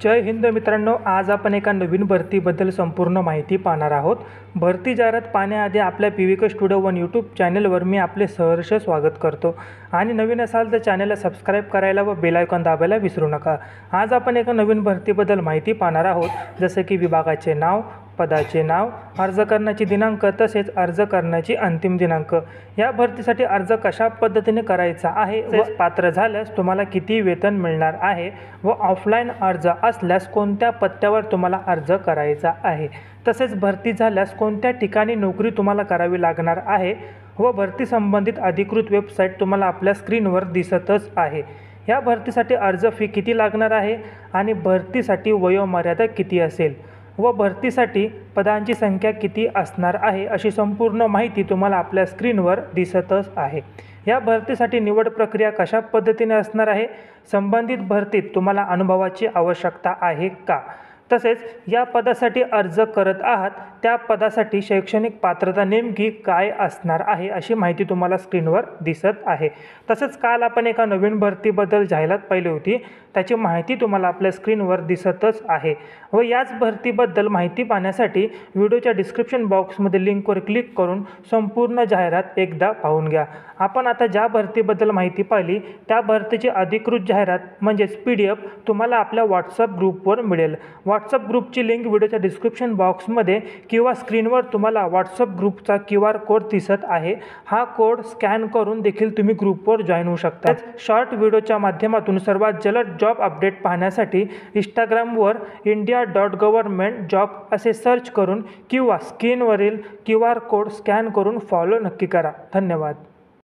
जय हिंद मित्रांनो, आज आपण एका नवीन भरतीबद्दल संपूर्ण माहिती पाहणार आहोत। भरती जाहिरात पाहण्याआधी आपल्या पीव्हीके स्टुडिओ 1 यूट्यूब चॅनलवर मी आपले सहर्ष स्वागत करतो आणि नवीन असाल तर चॅनलला सबस्क्राईब करायला व बेल आयकॉन दाबायला विसरू नका। आज आपण एका नवीन भरतीबद्दल माहिती पाहणार आहोत, जसे की विभागाचे नाव, पदाचे नाव, अर्ज करण्याची दिनांक तसेच अर्ज करण्याची अंतिम दिनांक। या भरतीसाठी अर्ज कशा पद्धतीने करायचा आहे व पात्र झाल्यास तुम्हाला किती वेतन मिळणार आहे व ऑफलाईन अर्ज असल्यास कोणत्या पत्त्यावर तुम्हाला अर्ज करायचा आहे, तसेच भरती झाल्यास कोणत्या ठिकाणी नोकरी तुम्हाला करावी लागणार आहे व भरती संबंधित अधिकृत वेबसाईट तुम्हाला आपल्या स्क्रीनवर दिसतच आहे। या भरतीसाठी अर्ज फी किती लागणार आहे आणि भरतीसाठी वयोमर्यादा किती असेल व भरतीसाठी पदांची संख्या किती असणार आहे अशी संपूर्ण माहिती तुम्हाला आपल्या स्क्रीनवर दिसतच आहे। या भरतीसाठी निवड प्रक्रिया कशा पद्धतीने असणार आहे, संबंधित भरतीत तुम्हाला अनुभवाची आवश्यकता आहे का, तसेच या पदासाठी अर्ज करत आहात त्या पदासाठी शैक्षणिक पात्रता नेमकी काय असणार आहे अशी माहिती तुम्हाला स्क्रीनवर दिसत आहे। तसेच काल आपण एका नवीन भरतीबद्दल जाहिरात पाहिली होती, त्याची माहिती तुम्हाला आपल्या स्क्रीनवर दिसतच आहे व याच भरतीबद्दल माहिती पाहण्यासाठी व्हिडिओच्या डिस्क्रिप्शन बॉक्समध्ये लिंकवर क्लिक करून संपूर्ण जाहिरात एकदा पाहून घ्या। आपण आता ज्या भरतीबद्दल माहिती पाहिली त्या भरतीची अधिकृत जाहिरात म्हणजेच PDF तुम्हाला आपल्या व्हॉट्सअप ग्रुपवर मिळेल। व्हॉट्सअप ग्रुपची लिंक व्हिडिओच्या डिस्क्रिप्शन बॉक्समध्ये किंवा स्क्रीनवर तुम्हाला व्हॉट्सअप ग्रुपचा QR कोड दिसत आहे। हा कोड स्कॅन करून देखील तुम्ही ग्रुपवर जॉईन होऊ शकता। शॉर्ट व्हिडिओच्या माध्यमातून सर्वात जलद जॉब अपडेट पाहण्यासाठी इंस्टाग्रामवर india.government.job असे सर्च करून किंवा स्क्रीनवरील QR कोड स्कॅन करून फॉलो नक्की करा। धन्यवाद।